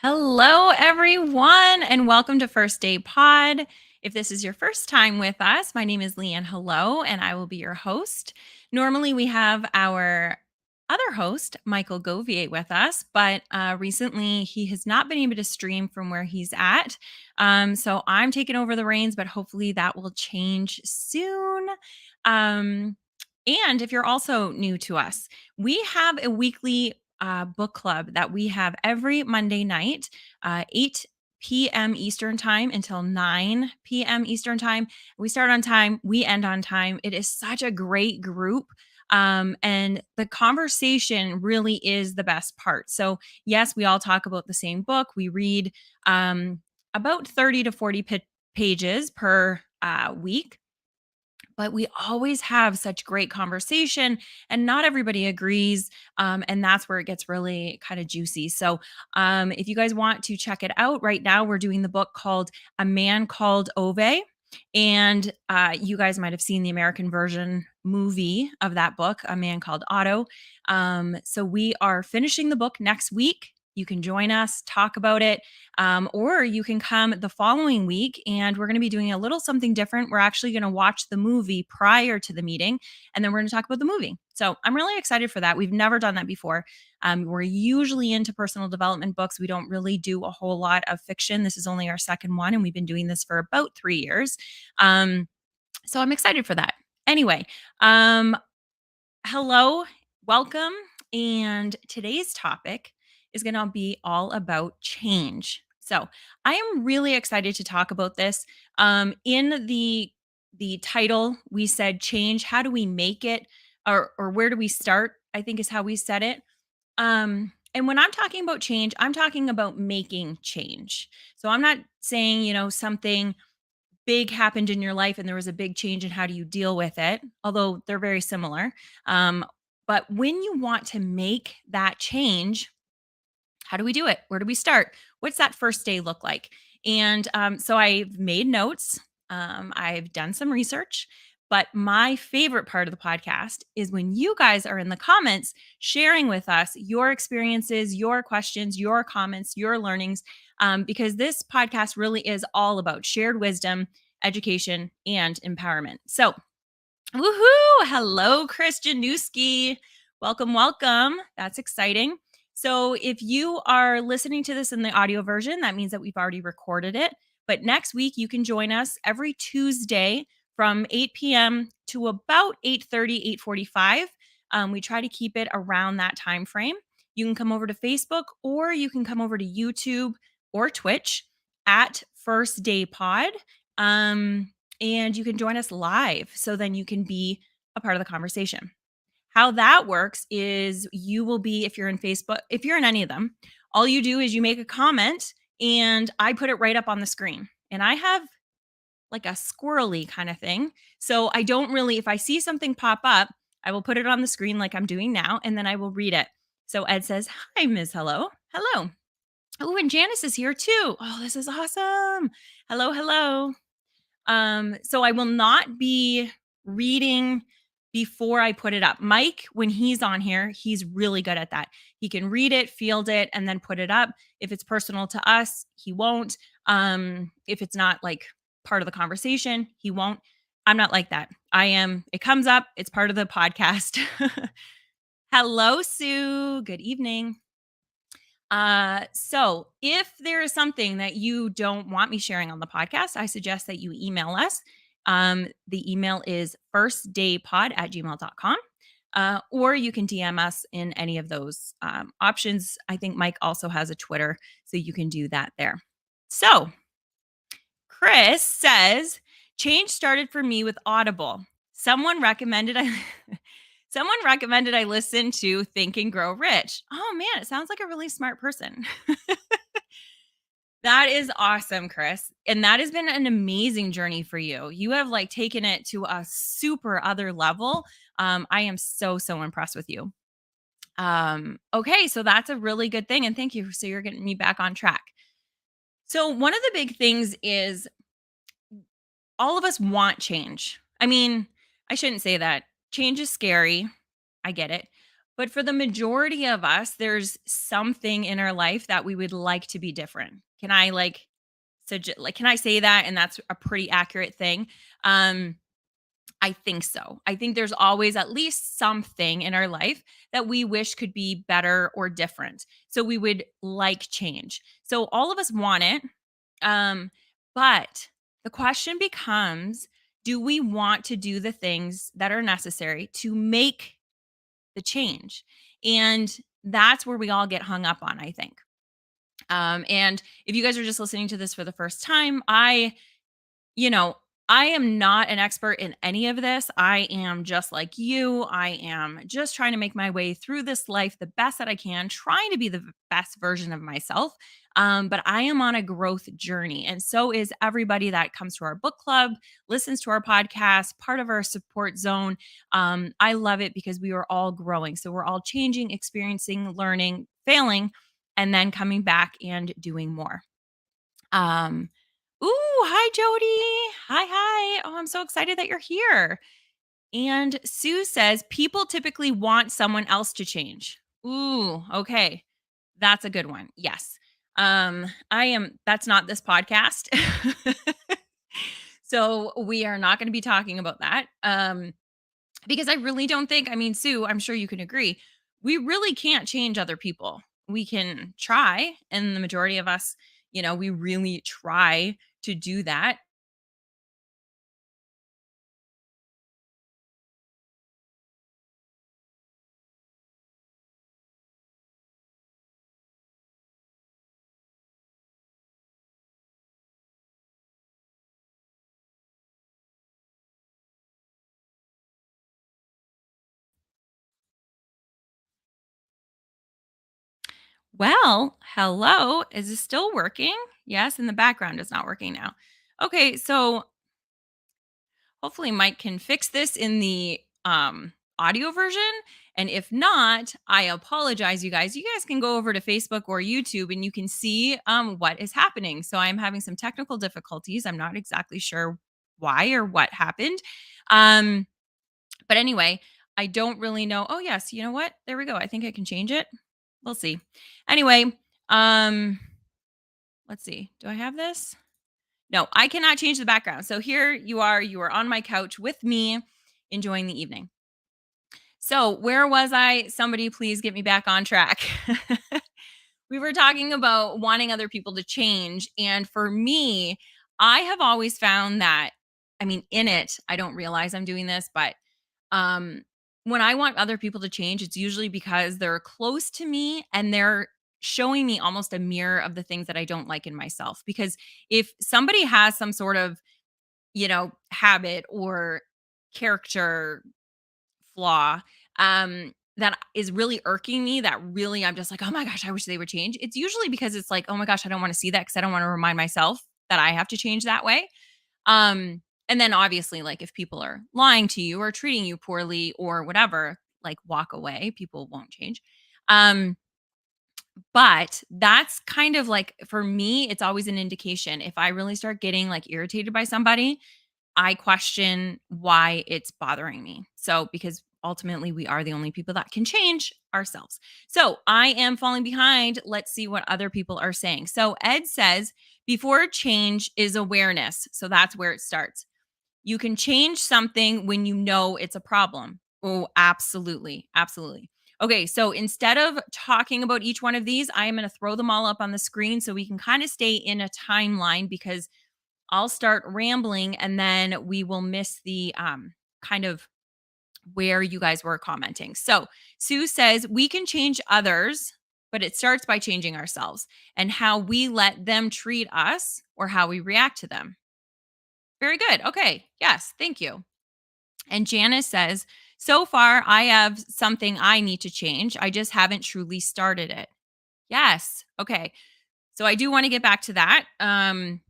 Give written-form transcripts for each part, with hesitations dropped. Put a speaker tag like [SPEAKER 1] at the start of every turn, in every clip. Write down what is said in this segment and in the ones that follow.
[SPEAKER 1] Hello, everyone, and welcome to First Day Pod. If this is your first time with us, my name is Leigh Ann. Hello, and I will be your host. Normally, we have our other host, Michael Govier, with us, but recently he has not been able to stream from where he's at. So I'm taking over the reins, but hopefully that will change soon. Um, and if you're also new to us, we have a weekly book club that we have every Monday night, 8 p.m. Eastern Time until 9 p.m. Eastern Time. We start on time, we end on time. It is such a great group. And the conversation really is the best part. So, yes, we all talk about the same book. We read about 30 to 40 pages per week, but we always have such great conversation and not everybody agrees, and that's where it gets really kind of juicy. So if you guys want to check it out, right now we're doing the book called A Man Called Ove, and you guys might have seen the American version movie of that book, A Man Called Otto. So we are finishing the book next week. You can join us, talk about it, or you can come the following week and we're going to be doing a little something different. We're actually going to watch the movie prior to the meeting and then we're going to talk about the movie. So I'm really excited for that. We've never done that before. We're usually into personal development books. We don't really do a whole lot of fiction. This is only our second one, and we've been doing this for about 3 years. Um, so I'm excited for that. Anyway, um, hello, welcome. And today's topic is going to be all about change. So I am really excited to talk about this. In the title, we said change. How do we make it, or where do we start? I think is how we said it. And when I'm talking about change, I'm talking about making change. So I'm not saying something big happened in your life and there was a big change in how do you deal with it, although they're very similar. Um, but when you want to make that change, how do we do it? Where do we start? What's that first day look like? And so I've made notes. I've done some research. But my favorite part of the podcast is when you guys are in the comments sharing with us your experiences, your questions, your comments, your learnings, because this podcast really is all about shared wisdom, education, and empowerment. So, woohoo! Hello, Christian Newski. Welcome, welcome. That's exciting. So, if you are listening to this in the audio version, that means that we've already recorded it. But next week, you can join us every Tuesday from 8 p.m. to about 8:30, 8:45. We try to keep it around that time frame. You can come over to Facebook or you can come over to YouTube or Twitch at First Day Pod. And you can join us live. So then you can be a part of the conversation. How that works is you will be, if you're in Facebook, if you're in any of them, all you do is you make a comment and I put it right up on the screen. And I have like a squirrely kind of thing. So I don't really, if I see something pop up, I will put it on the screen like I'm doing now, and then I will read it. So Ed says, "Hi, Ms. Hello. Hello. Oh, and Janice is here too. Oh, this is awesome. Hello, hello. So I will not be reading before I put it up. Mike, when he's on here, he's really good at that. He can read it, field it, and then put it up. If it's personal to us, he won't. If it's not like part of the conversation, he won't. I'm not like that. I am, it comes up, it's part of the podcast. Hello, Sue. Good evening. So if there is something that you don't want me sharing on the podcast, I suggest that you email us. The email is firstdaypod@gmail.com. Or you can DM us in any of those options. I think Mike also has a Twitter, so you can do that there. So Chris says, change started for me with Audible. Someone recommended I Someone recommended I listen to Think and Grow Rich. Oh man, it sounds like a really smart person. That is awesome, Chris. And that has been an amazing journey for you. You have like taken it to a super other level. I am so impressed with you. Okay, so that's a really good thing. And thank you. So you're getting me back on track. So one of the big things is all of us want change. I mean, I shouldn't say that. Change is scary. I get it. But for the majority of us, there's something in our life that we would like to be different. Can I like can I say that and that's a pretty accurate thing? Um I think so. I think there's always at least something in our life that we wish could be better or different. So we would like change. So all of us want it. Um, but the question becomes, do we want to do the things that are necessary to make the change? And that's where we all get hung up on, I think. And if you guys are just listening to this for the first time, you know, I am not an expert in any of this. I am just like you. I am just trying to make my way through this life the best that I can, trying to be the best version of myself. But I am on a growth journey. And so is everybody that comes to our book club, listens to our podcast, part of our support zone. I love it because we are all growing. So we're all changing, experiencing, learning, failing, and then coming back and doing more. Um, Ooh, hi Jody. Hi, hi. Oh, I'm so excited that you're here. And Sue says people typically want someone else to change. Ooh, okay. That's a good one. Yes. I am that's not this podcast. So we are not going to be talking about that. Because I really don't think, I mean, Sue, I'm sure you can agree, we really can't change other people. We can try, and the majority of us, we really try to do that. Well, hello. Is this still working? Yes, and the background is not working now. Okay, so hopefully Mike can fix this in the audio version. And if not, I apologize, you guys. You guys can go over to Facebook or YouTube and you can see what is happening. So I'm having some technical difficulties. I'm not exactly sure why or what happened. Um, but anyway, I don't really know. Oh, yes. You know what? There we go. I think I can change it. We'll see. Anyway, um, let's see. Do I have this? No, I cannot change the background. So here you are on my couch with me enjoying the evening. So, where was I? Somebody please get me back on track. We were talking about wanting other people to change. And for me, I have always found that, I mean, in it, I don't realize I'm doing this, but um, when I want other people to change, it's usually because they're close to me and they're showing me almost a mirror of the things that I don't like in myself. Because if somebody has some sort of, habit or character flaw, that is really irking me, that really I'm just like, "Oh my gosh, I wish they would change." It's usually because it's like, "Oh my gosh, I don't wanna see that because I don't wanna remind myself that I have to change that way." And then obviously, like, if people are lying to you or treating you poorly or whatever, like, walk away, people won't change. Um, but that's kind of like for me, it's always an indication. If I really start getting, like, irritated by somebody, I question why it's bothering me. So, because ultimately we are the only people that can change ourselves. So, I am falling behind. Let's see what other people are saying. So, Ed says, before change is awareness. So, that's where it starts. You can change something when you know it's a problem. Oh, absolutely. Absolutely. Okay, so instead of talking about each one of these, I am going to throw them all up on the screen so we can kind of stay in a timeline because I'll start rambling and then we will miss the kind of where you guys were commenting. So, Sue says we can change others, but it starts by changing ourselves and how we let them treat us or how we react to them. Very good. Okay. Yes. Thank you. And Janice says, so far, I have something I need to change. I just haven't truly started it. Yes. Okay. So I do want to get back to that. And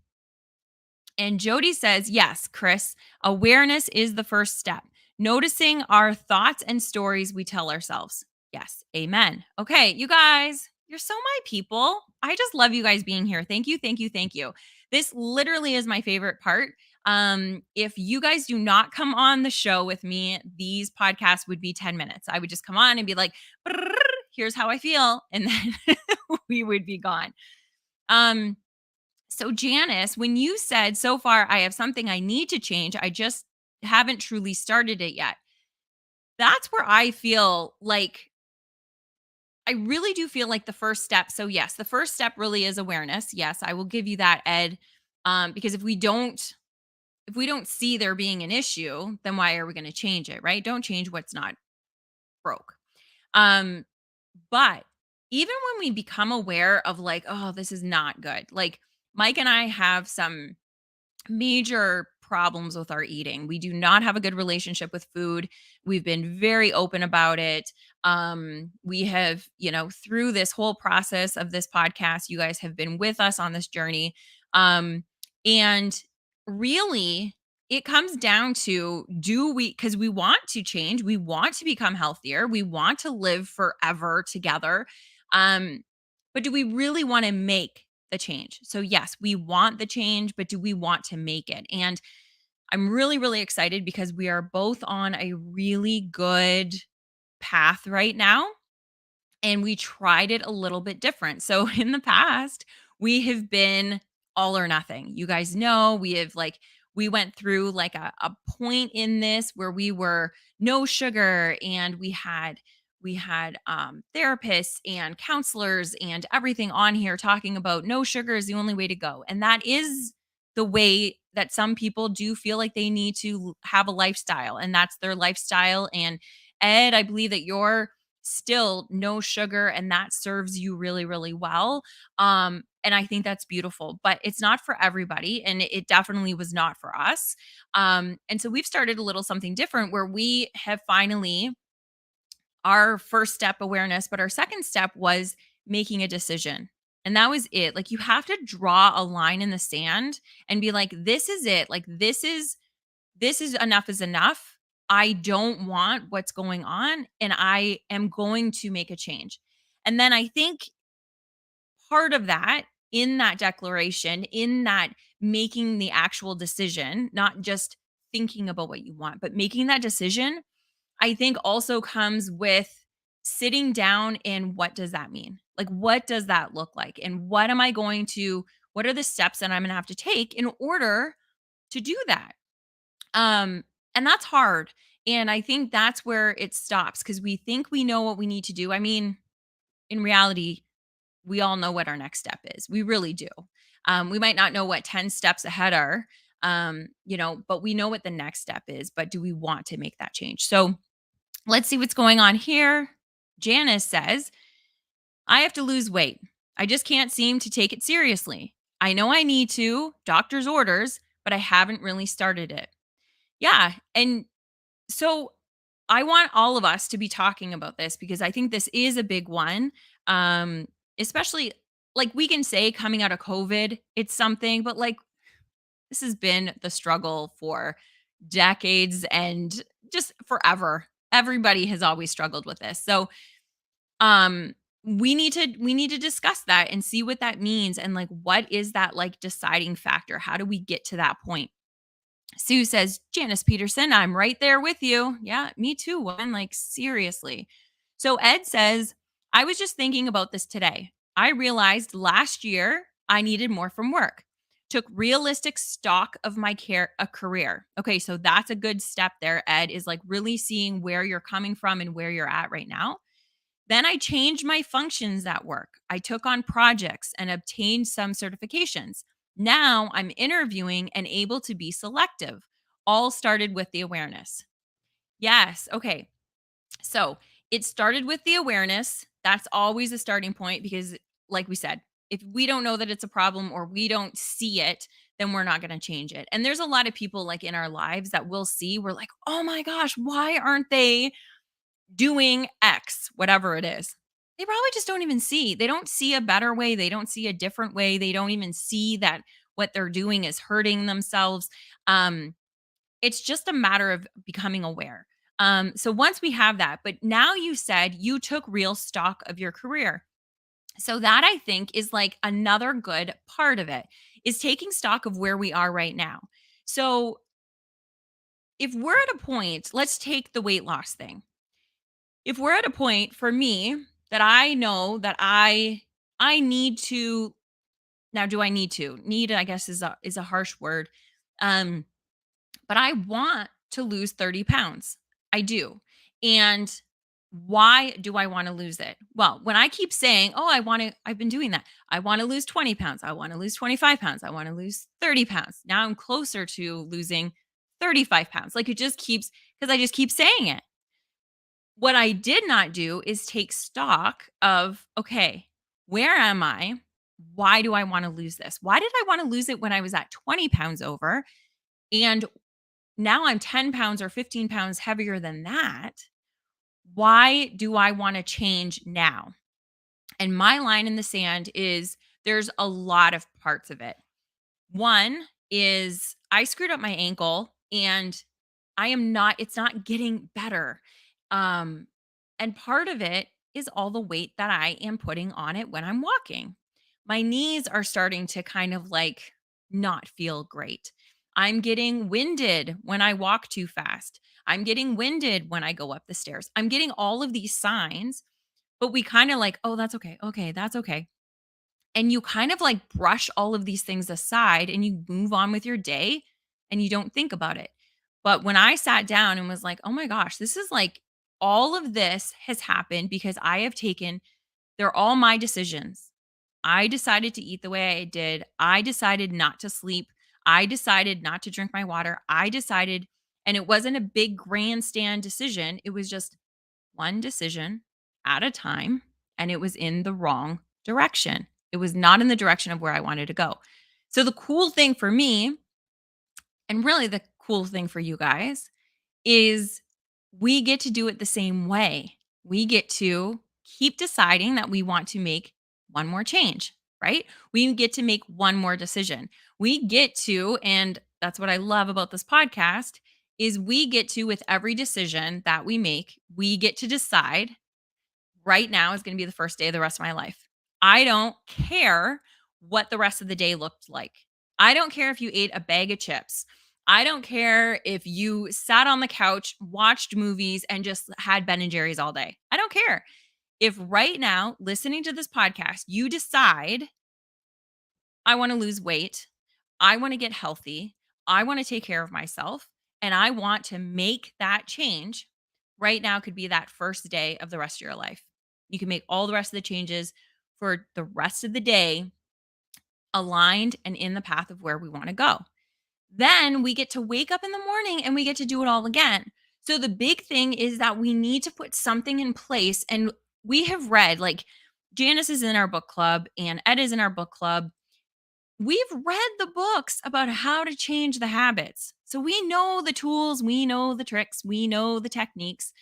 [SPEAKER 1] Jody says, yes, Chris, awareness is the first step. Noticing our thoughts and stories we tell ourselves. Yes, amen. Okay, you guys, you're so my people. I just love you guys being here. Thank you, thank you, thank you. This literally is my favorite part. If you guys do not come on the show with me, these podcasts would be 10 minutes. I would just come on and be like, "Brrr, here's how I feel." And then we would be gone. Um, so Janice, when you said so far, I have something I need to change, I just haven't truly started it yet. That's where I feel like I really do feel like the first step. So yes, the first step really is awareness. Yes, I will give you that, Ed. Because if we don't see there being an issue, then why are we going to change it, right? Don't change what's not broke. Um, but even when we become aware of like, oh, this is not good. Like Mike and I have some major problems with our eating. We do not have a good relationship with food. We've been very open about it. We have, through this whole process of this podcast, you guys have been with us on this journey. And really, it comes down to do we, because we want to change, we want to become healthier, we want to live forever together. Um, but do we really want to make the change? So, yes, we want the change, but do we want to make it? And I'm really, really excited because we are both on a really good path right now, and we tried it a little bit different. So in the past, we have been all or nothing. You guys know we went through like a point in this where we were no sugar, and we had therapists and counselors and everything on here talking about no sugar is the only way to go. And that is the way that some people do feel like they need to have a lifestyle, and that's their lifestyle. And Ed, I believe that you're still no sugar, and that serves you really, really well. And I think that's beautiful, but it's not for everybody, and it definitely was not for us. And so we've started a little something different where we have finally, our first step awareness, but our second step was making a decision. And that was it. Like, you have to draw a line in the sand and be like, this is it. Like, this is enough is enough. I don't want what's going on, and I am going to make a change. And then I think part of that, in that declaration, in that making the actual decision, not just thinking about what you want, but making that decision, I think also comes with sitting down and what does that mean? Like, what does that look like? And what are the steps that I'm going to have to take in order to do that? Um, and that's hard. And I think that's where it stops because we think we know what we need to do. I mean, in reality, we all know what our next step is. We really do. We might not know what 10 steps ahead are, but we know what the next step is. But do we want to make that change? So let's see what's going on here. Janice says, I have to lose weight. I just can't seem to take it seriously. I know I need to, doctor's orders, but I haven't really started it. Yeah. And so I want all of us to be talking about this because I think this is a big one. Especially like we can say coming out of COVID, it's something, but like this has been the struggle for decades and just forever. Everybody has always struggled with this. So um we need to discuss that and see what that means, and like what is that like deciding factor? How do we get to that point? Sue says, Janice Peterson, I'm right there with you. Yeah, me too, woman. Like, seriously. So Ed says, I was just thinking about this today. I realized last year I needed more from work. Took realistic stock of my career. Okay, so that's a good step there, Ed, is like really seeing where you're coming from and where you're at right now. Then I changed my functions at work. I took on projects and obtained some certifications. Now I'm interviewing and able to be selective. All started with the awareness. Yes. Okay. So it started with the awareness. That's always a starting point because, like we said, if we don't know that it's a problem or we don't see it, then we're not going to change it. And there's a lot of people like in our lives that we'll see, we're like, oh my gosh, why aren't they doing X, whatever it is? They probably just don't even see. They don't see a better way. They don't see a different way. They don't even see that what they're doing is hurting themselves. Um, it's just a matter of becoming aware. So once we have that, but now you said you took real stock of your career. So that I think is like another good part of it is taking stock of where we are right now. So if we're at a point, let's take the weight loss thing. If we're at a point for me that I know that I need to now do I need to? Need I guess is a harsh word. Um but I want to lose 30 pounds. I do. And why do I want to lose it? Well, when I keep saying, oh, I've been doing that. I want to lose 20 pounds. I want to lose 25 pounds. I want to lose 30 pounds. Now I'm closer to losing 35 pounds. Like it just keeps, because I just keep saying it. What I did not do is take stock of, okay, where am I? Why do I want to lose this? Why did I want to lose it when I was at 20 pounds over? And now I'm 10 pounds or 15 pounds heavier than that. Why do I want to change now? And my line in the sand is there's a lot of parts of it. One is I screwed up my ankle and it's not getting better. Um, and part of it is all the weight that I am putting on it when I'm walking. My knees are starting to kind of like not feel great. I'm getting winded when I walk too fast. I'm getting winded when I go up the stairs. I'm getting all of these signs, but we kind of like, oh, that's okay. Okay, that's okay. And you kind of like brush all of these things aside and you move on with your day and you don't think about it. But when I sat down and was like, oh my gosh, this is like all of this has happened because they're all my decisions. I decided to eat the way I did. I decided not to sleep. I decided not to drink my water. And it wasn't a big grandstand decision. It was just one decision at a time, and it was in the wrong direction. It was not in the direction of where I wanted to go. So, the cool thing for me, and really the cool thing for you guys, is we get to do it the same way. We get to keep deciding that we want to make one more change, right? We get to make one more decision. We get to, and that's what I love about this podcast, is we get to, with every decision that we make, we get to decide right now is going to be the first day of the rest of my life. I don't care what the rest of the day looked like. I don't care if you ate a bag of chips. I don't care if you sat on the couch, watched movies, and just had Ben and Jerry's all day. I don't care. If right now, listening to this podcast, you decide, I want to lose weight, I want to get healthy, I want to take care of myself, and I want to make that change, right now could be that first day of the rest of your life. You can make all the rest of the changes for the rest of the day aligned and in the path of where we want to go. Then we get to wake up in the morning and we get to do it all again. So the big thing is that we need to put something in place. And we have read, like Janice is in our book club and Ed is in our book club. We've read the books about how to change the habits. So we know the tools, we know the tricks, we know the techniques.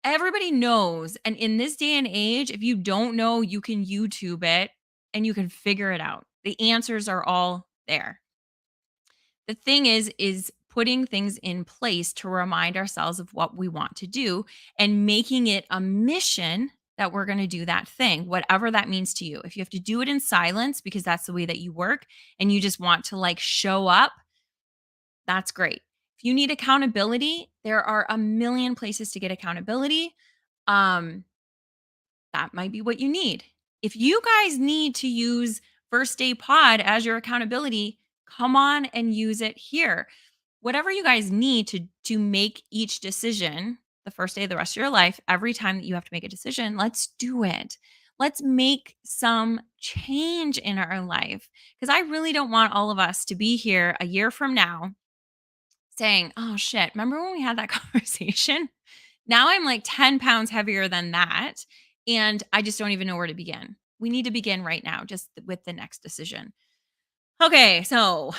[SPEAKER 1] Everybody knows. And in this day and age, if you don't know, you can YouTube it and you can figure it out. The answers are all there. The thing is putting things in place to remind ourselves of what we want to do and making it a mission that we're going to do that thing, whatever that means to you. If you have to do it in silence because that's the way that you work and you just want to like show up, that's great. If you need accountability, there are a million places to get accountability. Um, that might be what you need. If you guys need to use First Day Pod as your accountability, come on and use it here. Whatever you guys need to make each decision the first day of the rest of your life, every time that you have to make a decision, let's do it. Let's make some change in our life because I really don't want all of us to be here a year from now saying, "Oh shit, remember when we had that conversation? Now I'm like 10 pounds heavier than that and I just don't even know where to begin." We need to begin right now just with the next decision. Okay, so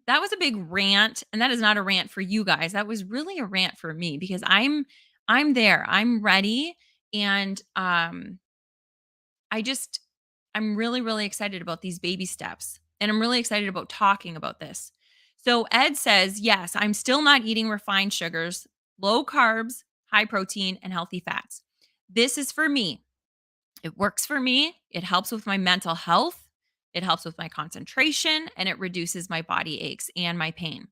[SPEAKER 1] that was a big rant, and that is not a rant for you guys. That was really a rant for me because I'm there. I'm ready and I just I'm really really excited about these baby steps. And I'm really excited about talking about this. So Ed says, "Yes, I'm still not eating refined sugars, low carbs, high protein and healthy fats. This is for me. It works for me. It helps with my mental health. It helps with my concentration and it reduces my body aches and my pain.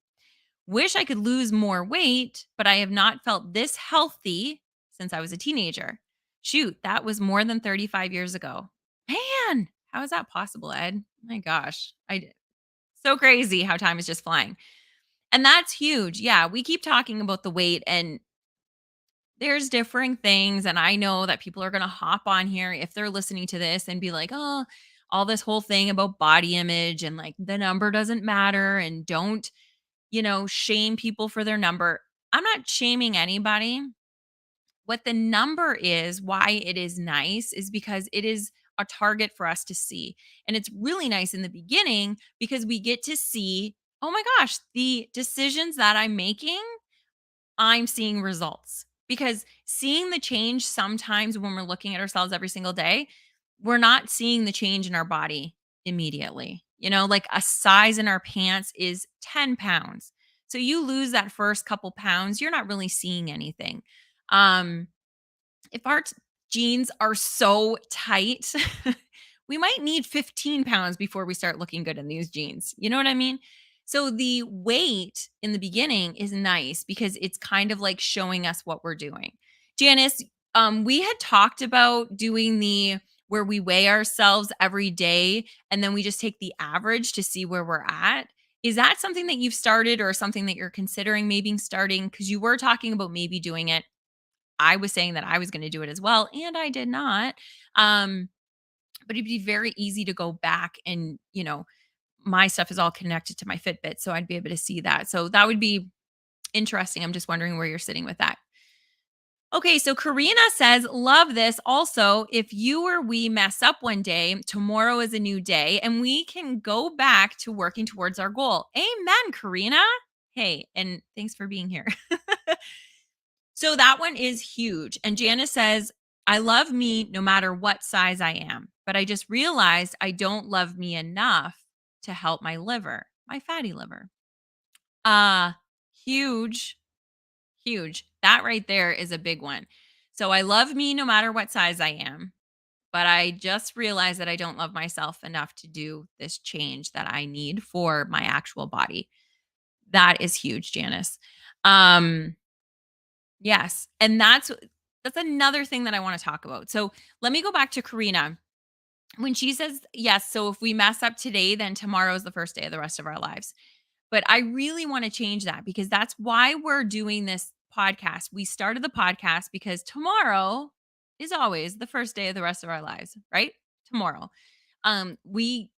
[SPEAKER 1] Wish I could lose more weight, but I have not felt this healthy since I was a teenager. Shoot, that was more than 35 years ago. Man, how is that possible, Ed? My gosh. So crazy how time is just flying. And that's huge. Yeah, we keep talking about the weight and there's differing things and I know that people are going to hop on here if they're listening to this and be like, "Oh, all this whole thing about body image and like the number doesn't matter and don't, shame people for their number." I'm not shaming anybody. What the number is, why it is nice is because it is a target for us to see. And it's really nice in the beginning because we get to see, "Oh my gosh, the decisions that I'm making, I'm seeing results." Because seeing the change sometimes when we're looking at ourselves every single day, we're not seeing the change in our body immediately. Like a size in our pants is 10 pounds. So you lose that first couple pounds, you're not really seeing anything. Um, if our jeans are so tight, we might need 15 pounds before we start looking good in these jeans. You know what I mean? So the weight in the beginning is nice because it's kind of like showing us what we're doing. Janice, we had talked about doing the where we weigh ourselves every day and then we just take the average to see where we're at. Is that something that you've started or something that you're considering maybe starting? Because you were talking about maybe doing it. I was saying that I was gonna do it as well, and I did not. Um, but it'd be very easy to go back and, my stuff is all connected to my Fitbit, so I'd be able to see that. So that would be interesting. I'm just wondering where you're sitting with that. Okay, so Karina says, "Love this. Also, if you or we mess up one day, tomorrow is a new day, and we can go back to working towards our goal." Amen, Karina. Hey, and thanks for being here. So that one is huge. And Janice says, "I love me no matter what size I am, but I just realized I don't love me enough to help my liver, my fatty liver." Uh, huge, huge. That right there is a big one. So I love me no matter what size I am, but I just realized that I don't love myself enough to do this change that I need for my actual body. That is huge, Janice. Um, Yes, and that's another thing that I wanna talk about. So, let me go back to Karina. When she says, "Yes, so if we mess up today, then tomorrow is the first day of the rest of our lives." But I really wanna change that because that's why we're doing this podcast. We started the podcast because tomorrow is always the first day of the rest of our lives, right? Tomorrow. We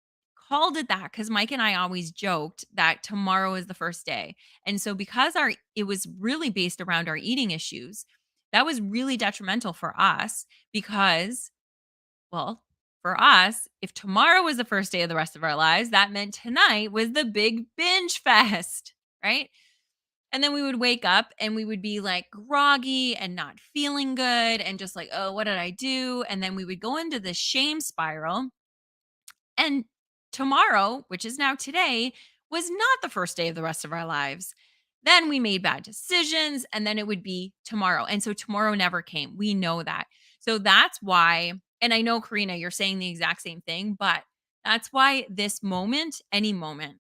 [SPEAKER 1] called it that because Mike and I always joked that tomorrow is the first day. And so because our it was really based around our eating issues, that was really detrimental for us because, well, for us, if tomorrow was the first day of the rest of our lives, that meant tonight was the big binge fest, right? And then we would wake up and we would be like groggy and not feeling good and just like, "Oh, what did I do?" And then we would go into this shame spiral. And tomorrow, which is now today, was not the first day of the rest of our lives. Then we made bad decisions and then it would be tomorrow. And so tomorrow never came. We know that. So that's why, and I know, Karina, you're saying the exact same thing, but that's why this moment, any moment,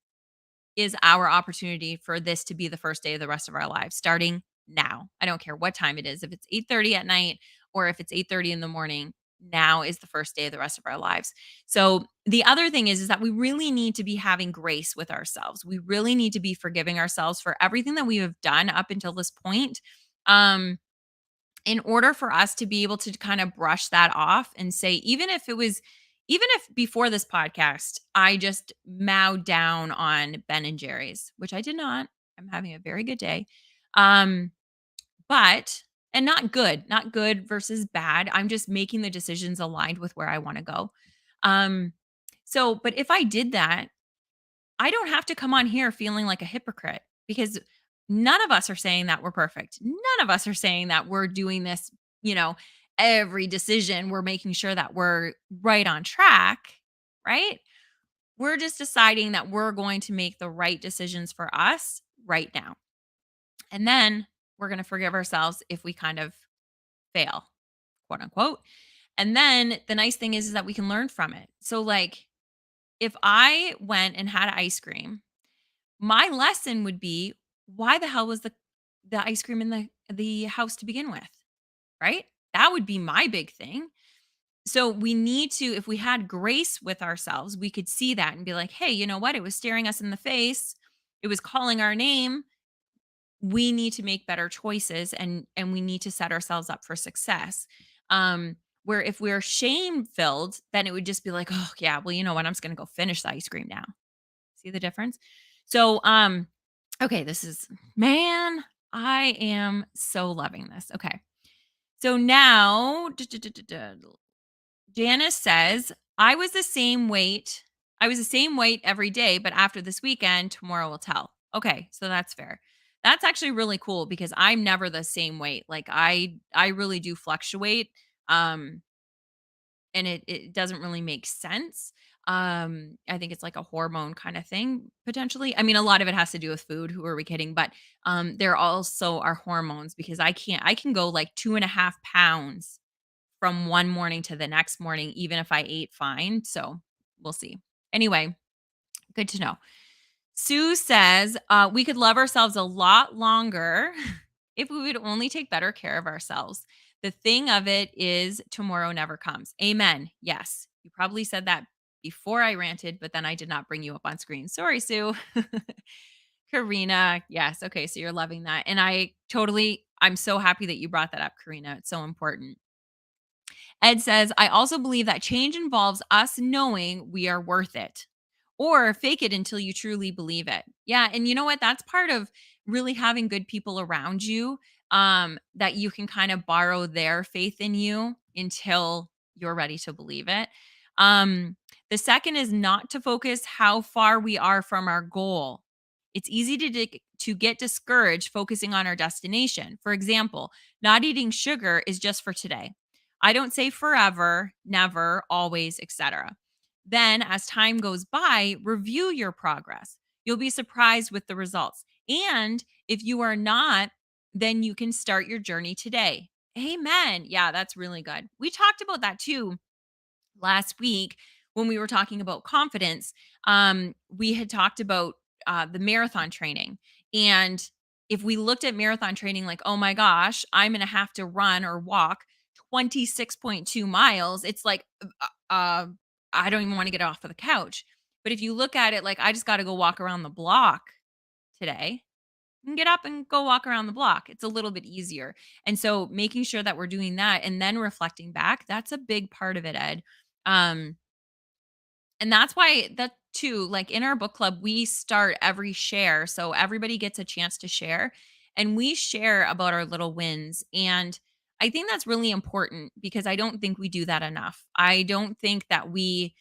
[SPEAKER 1] is our opportunity for this to be the first day of the rest of our lives starting now. I don't care what time it is. If it's 8:30 at night or if it's 8:30 in the morning, now is the first day of the rest of our lives. So the other thing is that we really need to be having grace with ourselves. We really need to be forgiving ourselves for everything that we have done up until this point. Um in order for us to be able to kind of brush that off and say, even if before this podcast, I just mowed down on Ben and Jerry's, which I did not. I'm having a very good day. Um, but, and not good versus bad. I'm just making the decisions aligned with where I want to go. Um, but if I did that, I don't have to come on here feeling like a hypocrite because none of us are saying that we're perfect. None of us are saying that we're doing this, you know, every decision we're making sure that we're right on track, right? We're just deciding that we're going to make the right decisions for us right now. And then we're going to forgive ourselves if we kind of fail, quote unquote. And then the nice thing is that we can learn from it. So like if I went and had ice cream, my lesson would be, why the hell was the ice cream in the house to begin with, right? That would be my big thing. So we need to, if we had grace with ourselves, we could see that and be like, hey, you know what? It was staring us in the face. It was calling our name. We need to make better choices, and we need to set ourselves up for success. Where if we're shame filled, then it would just be like, oh yeah, well, you know what? I'm just gonna go finish the ice cream now. See the difference? So okay, this is, man, I am so loving this. Okay. So now Janice says, I was the same weight every day, but after this weekend, tomorrow will tell. Okay, so that's fair. That's actually really cool because I'm never the same weight. Like I really do fluctuate. Um and it doesn't really make sense. I think it's like a hormone kind of thing potentially. I mean, a lot of it has to do with food. Who are we kidding? But there also are hormones because I can go like 2.5 pounds from one morning to the next morning, even if I ate fine. So we'll see. Anyway, good to know. Sue says, we could love ourselves a lot longer if we would only take better care of ourselves. The thing of it is, tomorrow never comes. Amen. Yes. You probably said that before I ranted, but then I did not bring you up on screen. Sorry, Sue. Karina. Yes. Okay. So you're loving that. And I'm so happy that you brought that up, Karina. It's so important. Ed says, I also believe that change involves us knowing we are worth it, or fake it until you truly believe it. Yeah. And you know what? That's part of really having good people around you, that you can kind of borrow their faith in you until you're ready to believe it. Um, the second is not to focus how far we are from our goal. It's easy to get discouraged focusing on our destination. For example, not eating sugar is just for today. I don't say forever, never, always, etc. Then, as time goes by, review your progress. You'll be surprised with the results. And if you are not, then you can start your journey today. Amen. Yeah, that's really good. We talked about that too last week when we were talking about confidence. We had talked about the marathon training. And if we looked at marathon training like, oh my gosh, I'm going to have to run or walk 26.2 miles, it's like, I don't even want to get off of the couch. But if you look at it like, I just got to go walk around the block today, and get up and go walk around the block. It's a little bit easier. And so making sure that we're doing that and then reflecting back, that's a big part of it, Ed. Um, and that's why that too, like in our book club, we start every share. So everybody gets a chance to share and we share about our little wins. And I think that's really important because I don't think we do that enough. I don't think that we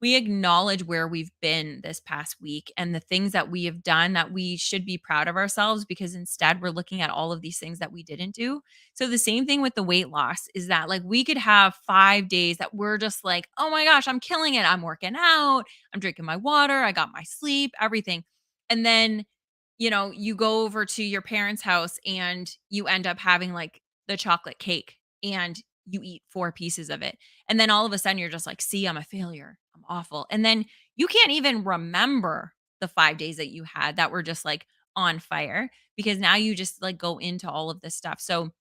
[SPEAKER 1] acknowledge where we've been this past week and the things that we have done that we should be proud of ourselves, because instead we're looking at all of these things that we didn't do. So the same thing with the weight loss is that like we could have 5 days that we're just like, "Oh my gosh, I'm killing it. I'm working out, I'm drinking my water, I got my sleep, everything." And then, you go over to your parents' house and you end up having like the chocolate cake and you eat 4 pieces of it. And then all of a sudden you're just like, see, I'm a failure. I'm awful. And then you can't even remember the 5 days that you had that were just like on fire because now you just like go into all of this stuff. So,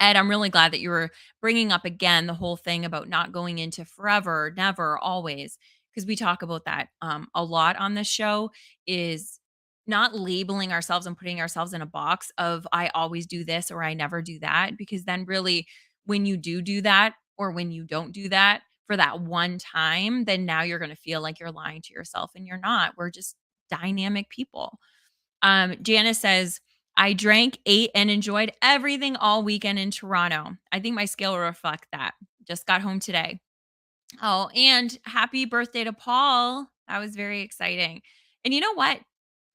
[SPEAKER 1] Ed, I'm really glad that you were bringing up again the whole thing about not going into forever, never, always, because we talk about that a lot on this show, is not labeling ourselves and putting ourselves in a box of I always do this or I never do that. Because then, really, when you do that or when you don't do that for that one time, then now you're going to feel like you're lying to yourself and you're not. We're just dynamic people. Janice says, I drank, ate, and enjoyed everything all weekend in Toronto. I think my scale will reflect that. Just got home today. Oh, and happy birthday to Paul. That was very exciting. And you know what?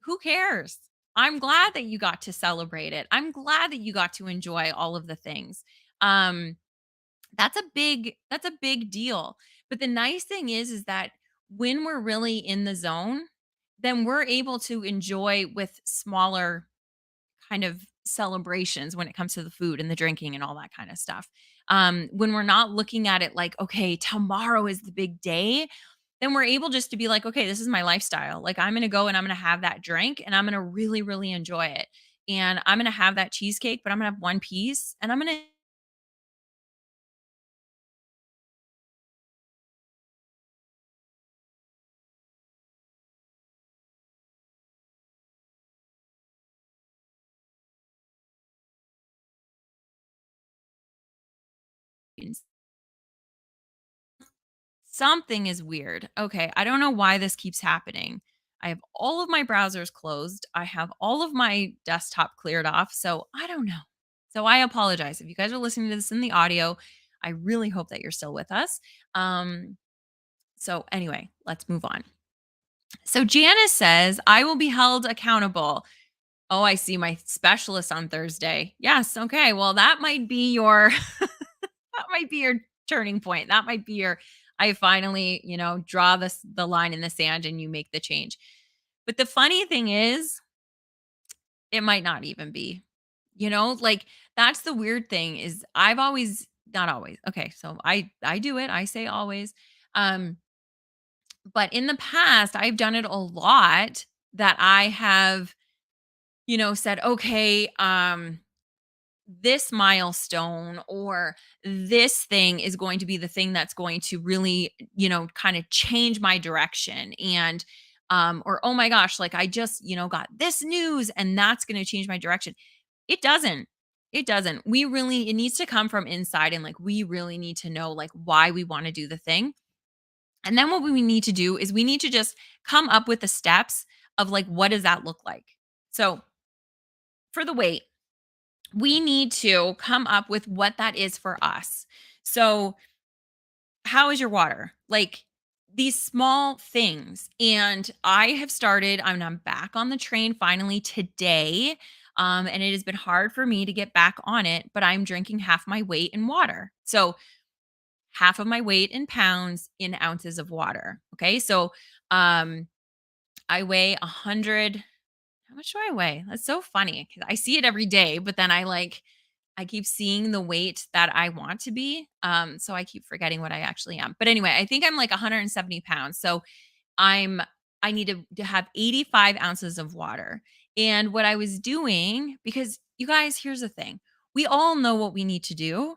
[SPEAKER 1] Who cares? I'm glad that you got to celebrate it. I'm glad that you got to enjoy all of the things. Um, that's a big deal. But the nice thing is that when we're really in the zone, then we're able to enjoy with smaller kind of celebrations when it comes to the food and the drinking and all that kind of stuff. When we're not looking at it like, okay, tomorrow is the big day, then we're able just to be like, okay, this is my lifestyle. Like I'm going to go and I'm going to have that drink and I'm going to really, really enjoy it. And I'm going to have that cheesecake, but I'm going to have one piece and I'm going to something is weird. Okay, I don't know why this keeps happening. I have all of my browsers closed. I have all of my desktop cleared off. So I don't know. So I apologize. If you guys are listening to this in the audio, I really hope that you're still with us. Um, so anyway, let's move on. So Janice says, I will be held accountable. Oh, I see my specialist on Thursday. Yes. Okay. Well, that might be your that might be your turning point. That might be your I finally, draw the line in the sand and you make the change. But the funny thing is, it might not even be. Like that's the weird thing is I've always not always. Okay, so I do it. I say always. Um but in the past, I've done it a lot that I have, said, okay, this milestone or this thing is going to be the thing that's going to really, kind of change my direction. And or oh my gosh, like I just, got this news and that's going to change my direction. It doesn't. It doesn't. It needs to come from inside and like we really need to know like why we want to do the thing. And then what we need to do is we need to just come up with the steps of like what does that look like? So, for the weight, we need to come up with what that is for us. So, how is your water? Like these small things. And I have started, I'm back on the train finally today. And it has been hard for me to get back on it, but I'm drinking half my weight in water. So, half of my weight in pounds in ounces of water. Okay. So, um, I weigh 100. How much do I weigh? That's so funny because I see it every day, but then I keep seeing the weight that I want to be. So I keep forgetting what I actually am. But anyway, I think I'm like 170 pounds. So I'm I need to have 85 ounces of water. And what I was doing, because you guys, here's the thing. We all know what we need to do.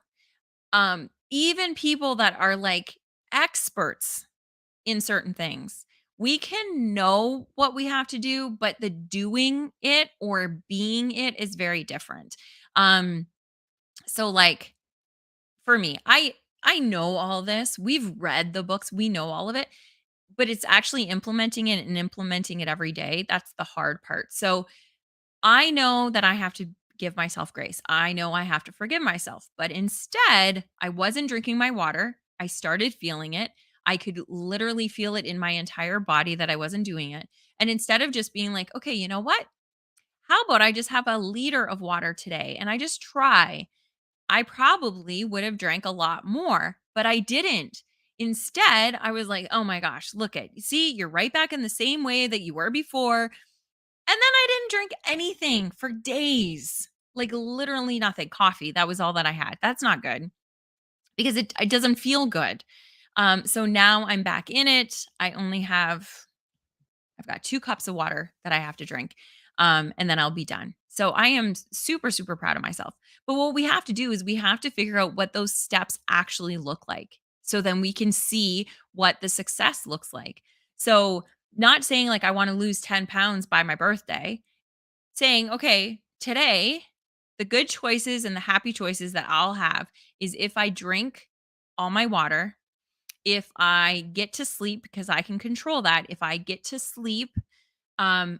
[SPEAKER 1] Even people that are like experts in certain things. We can know what we have to do, but the doing it or being it is very different. Um, so like for me, I know all this. We've read the books, we know all of it, but it's actually implementing it and implementing it every day. That's the hard part. So I know that I have to give myself grace. I know I have to forgive myself. But instead, I wasn't drinking my water. I started feeling it. I could literally feel it in my entire body that I wasn't doing it. And instead of just being like, okay, you know what? How about I just have a liter of water today and I just try? I probably would have drank a lot more, but I didn't. Instead, I was like, oh my gosh, look at, see, you're right back in the same way that you were before. And then I didn't drink anything for days. Like literally nothing. Coffee, that was all that I had. That's not good because it doesn't feel good. So now I'm back in it. I've got 2 cups of water that I have to drink. And then I'll be done. So I am super, super proud of myself. But what we have to do is we have to figure out what those steps actually look like. So then we can see what the success looks like. So not saying like I want to lose 10 pounds by my birthday, saying, okay, today, the good choices and the happy choices that I'll have is if I drink all my water, if I get to sleep because I can control that, if I get to sleep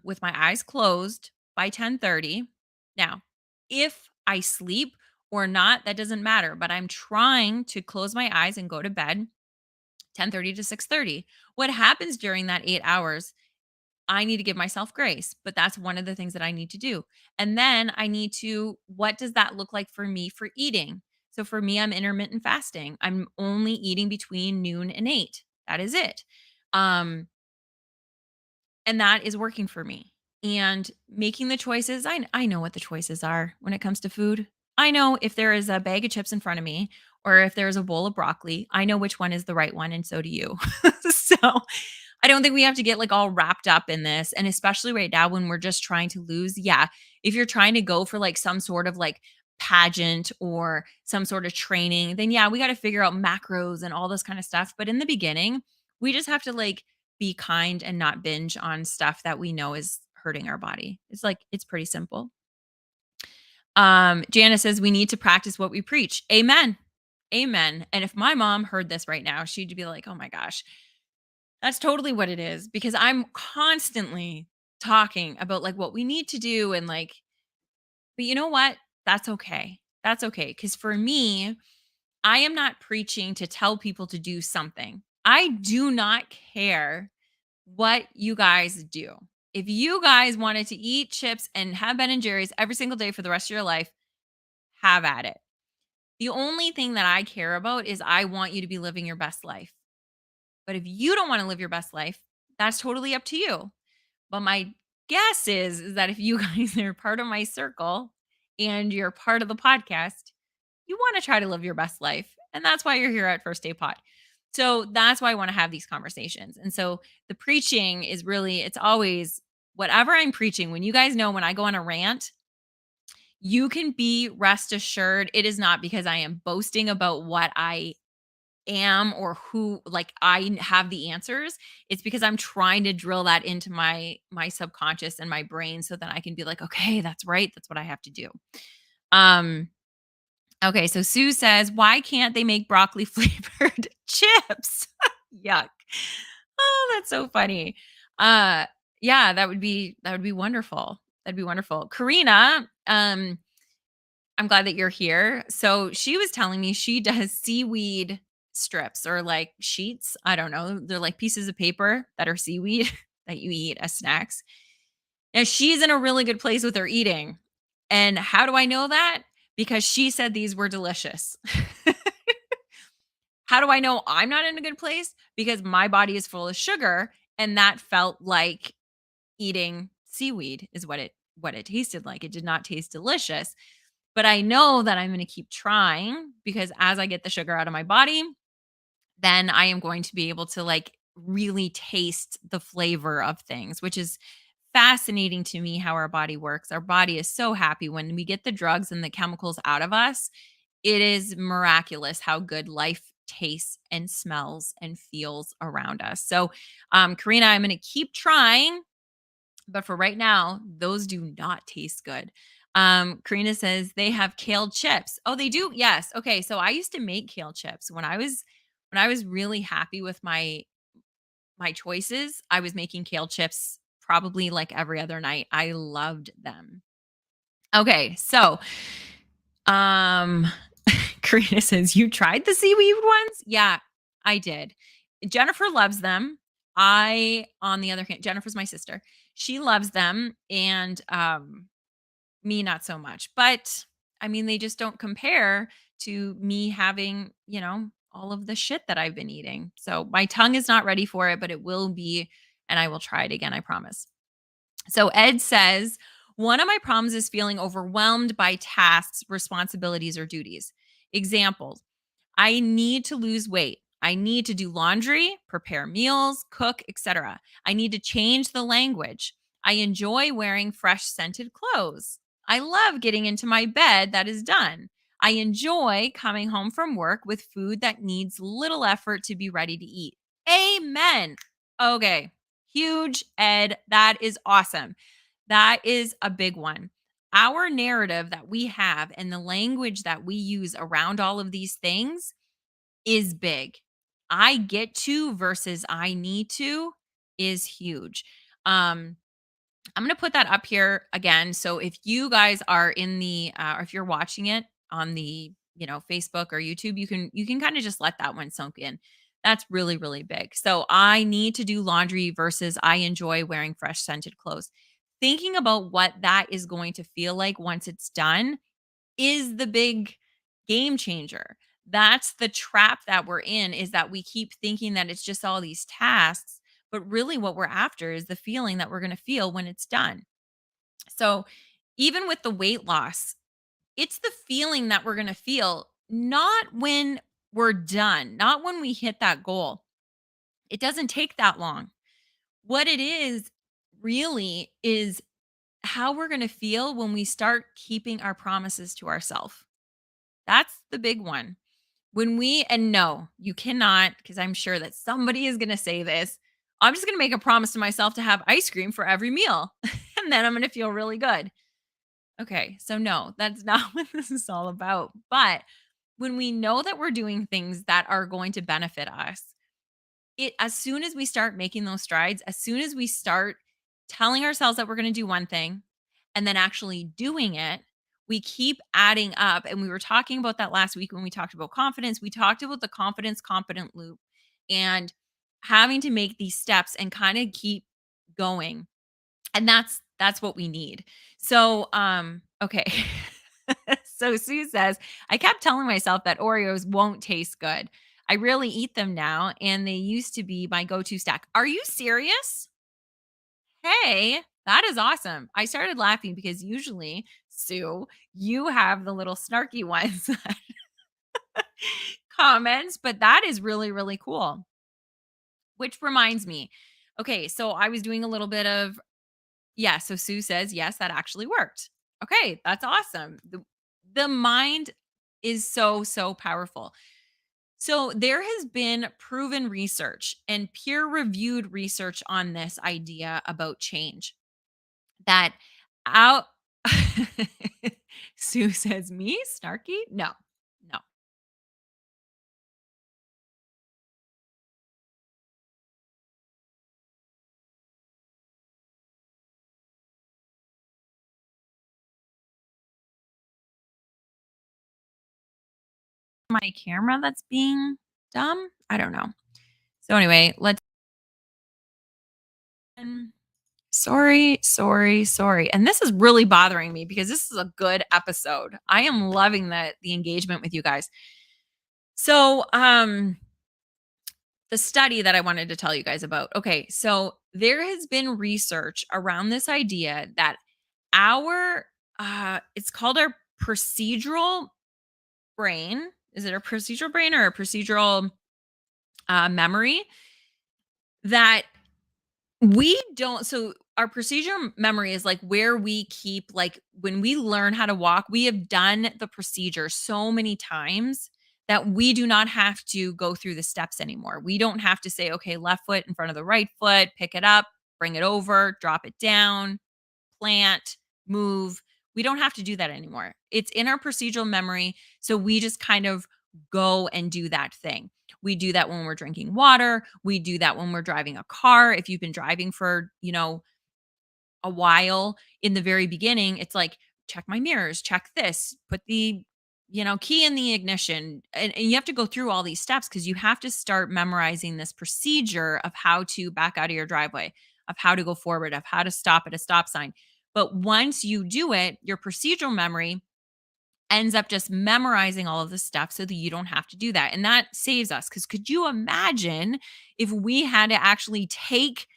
[SPEAKER 1] with my eyes closed by 10:30. Now, if I sleep or not, that doesn't matter, but I'm trying to close my eyes and go to bed 10:30 to 6:30. What happens during that 8 hours, I need to give myself grace, but that's one of the things that I need to do. And then I need to what does that look like for me for eating? So for me, I'm intermittent fasting. I'm only eating between noon and 8. That is it. Um and that is working for me. And making the choices, I know what the choices are when it comes to food. I know if there is a bag of chips in front of me or if there's a bowl of broccoli, I know which one is the right one, and so do you. So I don't think we have to get like all wrapped up in this. And especially right now when we're just trying to lose, yeah, if you're trying to go for like some sort of like pageant or some sort of training, then yeah, we got to figure out macros and all this kind of stuff. But in the beginning, we just have to like be kind and not binge on stuff that we know is hurting our body. It's like, it's pretty simple. Janice says we need to practice what we preach. Amen. Amen. And if my mom heard this right now, she'd be like, oh my gosh, that's totally what it is. Because I'm constantly talking about like what we need to do and like, but you know what? That's okay. That's okay. Cause for me, I am not preaching to tell people to do something. I do not care what you guys do. If you guys wanted to eat chips and have Ben and Jerry's every single day for the rest of your life, have at it. The only thing that I care about is I want you to be living your best life. But if you don't want to live your best life, that's totally up to you. But my guess is that if you guys are part of my circle and you're part of the podcast, you want to try to live your best life. And that's why you're here at First Day Pod. So that's why I want to have these conversations. And so the preaching is really, it's always whatever I'm preaching. When you guys know when I go on a rant, you can be rest assured it is not because I am boasting about what I am or who like have the answers. It's because I'm trying to drill that into my subconscious and my brain so that I can be like, okay, that's right. That's what I have to do. Um okay, so Sue says, why can't they make broccoli flavored chips? Yuck. Oh, that's so funny. Uh yeah, that would be wonderful. That'd be wonderful. Karina, I'm glad that you're here. So she was telling me she does seaweed strips or like sheets. I don't know. They're like pieces of paper that are seaweed that you eat as snacks. And she's in a really good place with her eating. And how do I know that? Because she said these were delicious. How do I know I'm not in a good place? Because my body is full of sugar and that felt like eating seaweed is what it tasted like. It did not taste delicious. But I know that I'm going to keep trying because as I get the sugar out of my body, then I am going to be able to like really taste the flavor of things, which is fascinating to me how our body works. Our body is so happy when we get the drugs and the chemicals out of us. It is miraculous how good life tastes and smells and feels around us. So, Karina, I'm going to keep trying, but for right now, those do not taste good. Karina says they have kale chips. Oh, they do? Yes. Okay. So I used to make kale chips when I was really happy with my choices. I was making kale chips probably like every other night. I loved them. Okay. So um Karina says, you tried the seaweed ones? Yeah, I did. Jennifer loves them. On the other hand, Jennifer's my sister. She loves them. And me, not so much. But I mean, they just don't compare to me having, all of the shit that I've been eating. So my tongue is not ready for it, but it will be. And I will try it again, I promise. So Ed says, one of my problems is feeling overwhelmed by tasks, responsibilities, or duties. Examples: I need to lose weight. I need to do laundry, prepare meals, cook, etc. I need to change the language. I enjoy wearing fresh scented clothes. I love getting into my bed that is done. I enjoy coming home from work with food that needs little effort to be ready to eat. Amen. Okay. Huge, Ed. That is awesome. That is a big one. Our narrative that we have and the language that we use around all of these things is big. I get to versus I need to is huge. Um, I'm going to put that up here again. So if you guys are in the, or if you're watching it on the, Facebook or YouTube, you can kind of just let that one sink in. That's really, really big. So I need to do laundry versus I enjoy wearing fresh scented clothes. Thinking about what that is going to feel like once it's done is the big game changer. That's the trap that we're in, is that we keep thinking that it's just all these tasks, but really what we're after is the feeling that we're going to feel when it's done. So, even with the weight loss, it's the feeling that we're going to feel not when we're done, not when we hit that goal. It doesn't take that long. What it is really is how we're going to feel when we start keeping our promises to ourselves. That's the big one. When we, and no, you cannot, because I'm sure that somebody is going to say this. I'm just going to make a promise to myself to have ice cream for every meal, and then I'm going to feel really good. Okay, so no, that's not what this is all about. But when we know that we're doing things that are going to benefit us, it as soon as we start making those strides, as soon as we start telling ourselves that we're going to do one thing and then actually doing it, we keep adding up. And we were talking about that last week when we talked about confidence. We talked about the confidence competent loop and having to make these steps and kind of keep going. And that's what we need. So, okay. So Sue says, I kept telling myself that Oreos won't taste good. I really eat them now, and they used to be my go to snack. Are you serious? Hey, that is awesome. I started laughing because usually, Sue, you have the little snarky ones comments, but that is really, really cool. Which reminds me, okay, so I was doing a little bit of, yeah, so Sue says, yes, that actually worked. Okay, that's awesome. The mind is so, so powerful. So there has been proven research and peer reviewed research on this idea about change that out. Sue says, me snarky? No, no. My camera that's being dumb. I don't know. So anyway, let's. Sorry, sorry, sorry. And this is really bothering me because this is a good episode. I am loving the engagement with you guys. So, the study that I wanted to tell you guys about. Okay, so there has been research around this idea that our it's called our procedural brain. Is it a procedural brain or a procedural memory that we don't, so our procedure memory is like where we keep, like when we learn how to walk, we have done the procedure so many times that we do not have to go through the steps anymore. We don't have to say, okay, left foot in front of the right foot, pick it up, bring it over, drop it down, plant, move. We don't have to do that anymore. It's in our procedural memory. So we just kind of go and do that thing. We do that when we're drinking water. We do that when we're driving a car. If you've been driving for, a while in the very beginning, it's like, check my mirrors, check this, put the, key in the ignition. And you have to go through all these steps because you have to start memorizing this procedure of how to back out of your driveway, of how to go forward, of how to stop at a stop sign. But once you do it, your procedural memory ends up just memorizing all of the stuff so that you don't have to do that. And that saves us. Because could you imagine if we had to actually take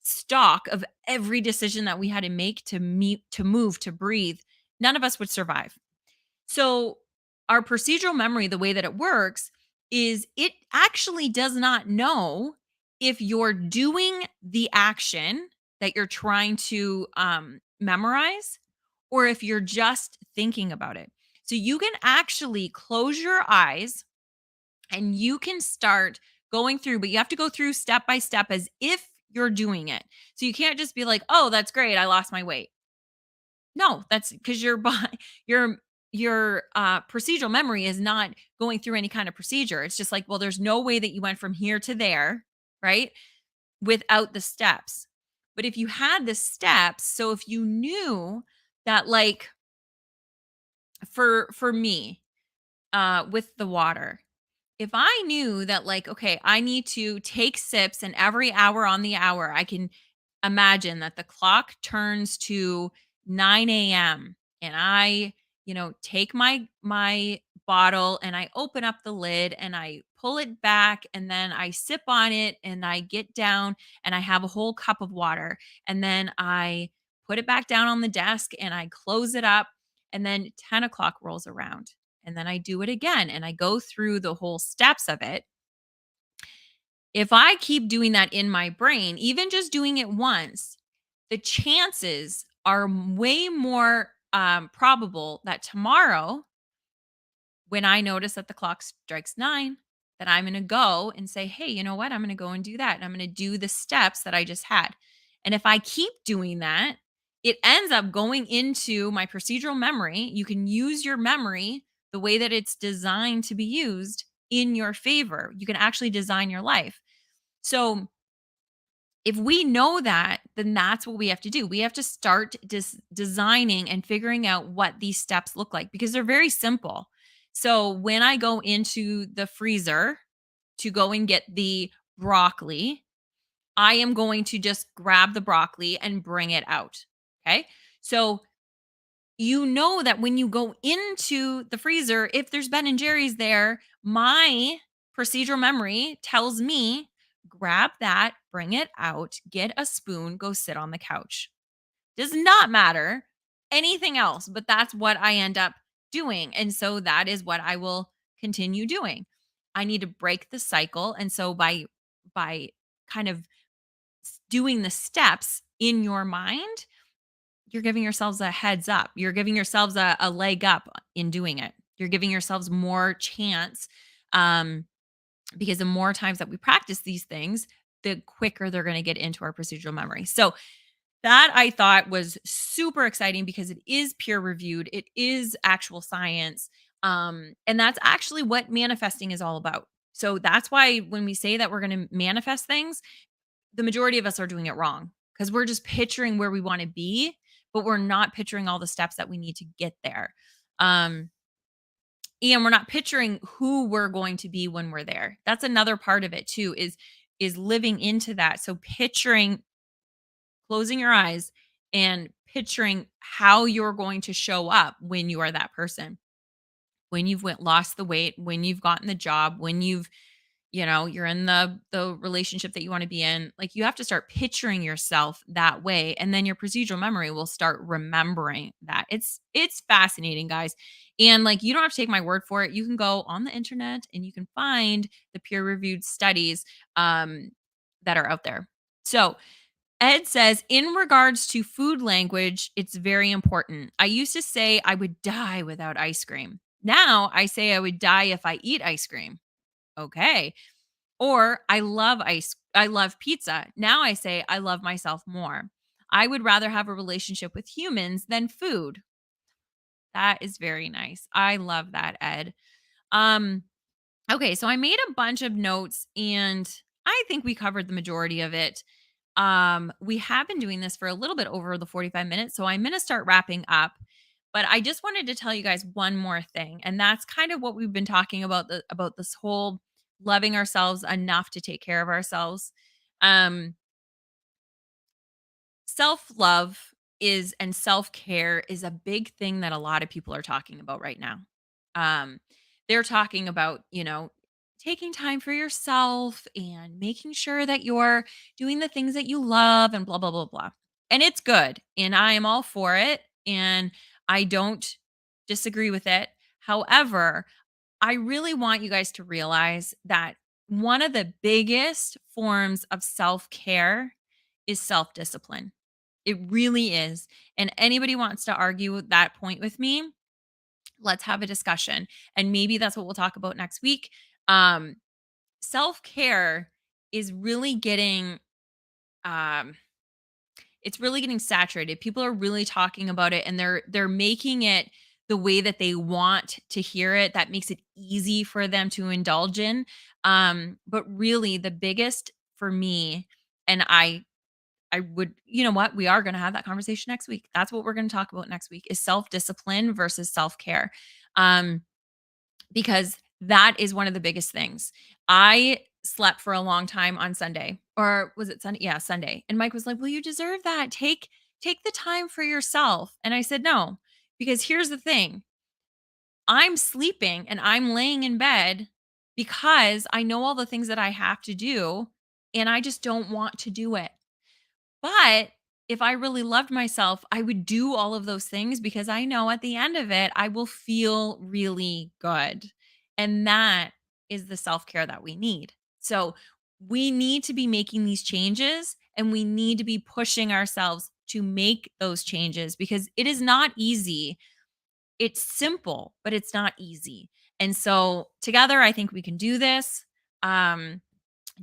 [SPEAKER 1] stock of every decision that we had to make to meet, to move, to breathe? None of us would survive. So, our procedural memory, the way that it works is it actually does not know if you're doing the action that you're trying to memorize or if you're just thinking about it. So, you can actually close your eyes and you can start going through, but you have to go through step by step as if you're doing it. So, you can't just be like, oh, that's great. I lost my weight. No, that's because your body, your procedural memory is not going through any kind of procedure. It's just like, well, there's no way that you went from here to there, right? Without the steps. But if you had the steps, so if you knew that, like, for me, with the water, if I knew that, like, okay, I need to take sips and every hour on the hour, I can imagine that the clock turns to 9 a.m. and I, take my bottle and I open up the lid and I pull it back and then I sip on it and I get down and I have a whole cup of water and then I put it back down on the desk and I close it up and then 10 o'clock rolls around and then I do it again, and I go through the whole steps of it. If I keep doing that in my brain, even just doing it once, the chances are way more probable that tomorrow, when I notice that the clock strikes 9, that I'm going to go and say, hey, you know what? I'm going to go and do that. And I'm going to do the steps that I just had. And if I keep doing that, it ends up going into my procedural memory. You can use your memory the way that it's designed to be used in your favor. You can actually design your life. So if we know that, then that's what we have to do. We have to start designing and figuring out what these steps look like because they're very simple. So when I go into the freezer to go and get the broccoli, I am going to just grab the broccoli and bring it out. Okay. So you know that when you go into the freezer, if there's Ben and Jerry's there, my procedural memory tells me grab that, bring it out, get a spoon, go sit on the couch. Does not matter anything else, but that's what I end up doing. And so that is what I will continue doing. I need to break the cycle. And so by kind of doing the steps in your mind, you're giving yourselves a heads up. You're giving yourselves a leg up in doing it. You're giving yourselves more chance, um, because the more times that we practice these things, the quicker they're going to get into our procedural memory. So that I thought was super exciting because it is peer reviewed. It is actual science. And that's actually what manifesting is all about. So that's why when we say that we're going to manifest things, the majority of us are doing it wrong because we're just picturing where we want to be, but we're not picturing all the steps that we need to get there. Um, and we're not picturing who we're going to be when we're there. That's another part of it too, is living into that. So picturing, closing your eyes and picturing how you're going to show up when you are that person. When you've lost the weight, when you've gotten the job, when you're in the relationship that you want to be in, like you have to start picturing yourself that way, and then your procedural memory will start remembering that. It's fascinating, guys. And like you don't have to take my word for it. You can go on the internet and you can find the peer reviewed studies that are out there. So Ed says, in regards to food language, it's very important. I used to say I would die without ice cream. Now I say I would die if I eat ice cream. Okay. Or I love pizza. Now I say I love myself more. I would rather have a relationship with humans than food. That is very nice. I love that, Ed. Um okay, so I made a bunch of notes and I think we covered the majority of it. We have been doing this for a little bit over the 45 minutes, so I'm going to start wrapping up. But I just wanted to tell you guys one more thing, and that's kind of what we've been talking about about this whole loving ourselves enough to take care of ourselves. Um Self-love is and self-care is a big thing that a lot of people are talking about right now. Um, they're talking about, taking time for yourself and making sure that you're doing the things that you love and blah, blah, blah, blah. And it's good. And I am all for it. And I don't disagree with it. However, I really want you guys to realize that one of the biggest forms of self care is self discipline. It really is. And anybody wants to argue that point with me, let's have a discussion. And maybe that's what we'll talk about next week. Um, Self care is really getting um, it's really getting saturated. People are really talking about it and they're making it the way that they want to hear it. That makes it easy for them to indulge in. But really the biggest for me, and I would, you know what? We are going to have that conversation next week. That's what we're going to talk about next week is self-discipline versus self-care. Um, because that is one of the biggest things. I slept for a long time on Sunday, or was it Sunday? Yeah, Sunday. And Mike was like, "Well, you deserve that. Take the time for yourself." And I said, "No, because here's the thing. I'm sleeping and I'm laying in bed because I know all the things that I have to do and I just don't want to do it. But if I really loved myself, I would do all of those things because I know at the end of it, I will feel really good. And that is the self care that we need. So we need to be making these changes and we need to be pushing ourselves to make those changes because it is not easy. It's simple, but it's not easy. And so together, I think we can do this. Um,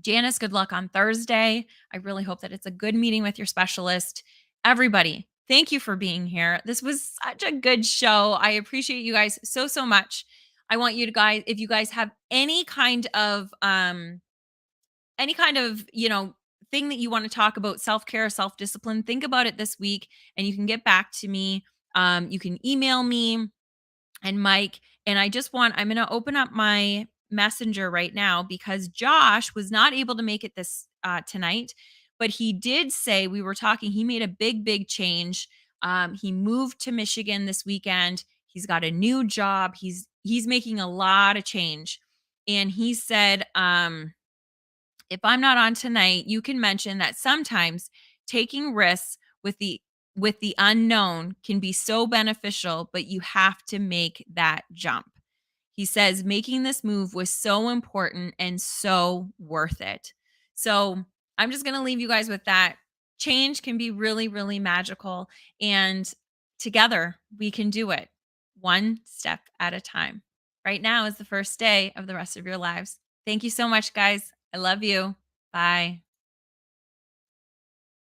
[SPEAKER 1] Janice, good luck on Thursday. I really hope that it's a good meeting with your specialist. Everybody, thank you for being here. This was such a good show. I appreciate you guys so, so much. I want you to guys, if you guys have any kind of, thing that you want to talk about self-care, self-discipline, think about it this week and you can get back to me. You can email me and Mike. And I'm going to open up my messenger right now because Josh was not able to make it this tonight, but he did say we were talking. He made a big, big change. He moved to Michigan this weekend. He's got a new job. He's making a lot of change, and he said, if I'm not on tonight, you can mention that sometimes taking risks with the unknown can be so beneficial, but you have to make that jump. He says making this move was so important and so worth it. So I'm just going to leave you guys with that. Change can be really, really magical. And together we can do it one step at a time. Right now is the first day of the rest of your lives. Thank you so much, guys. I love you. Bye.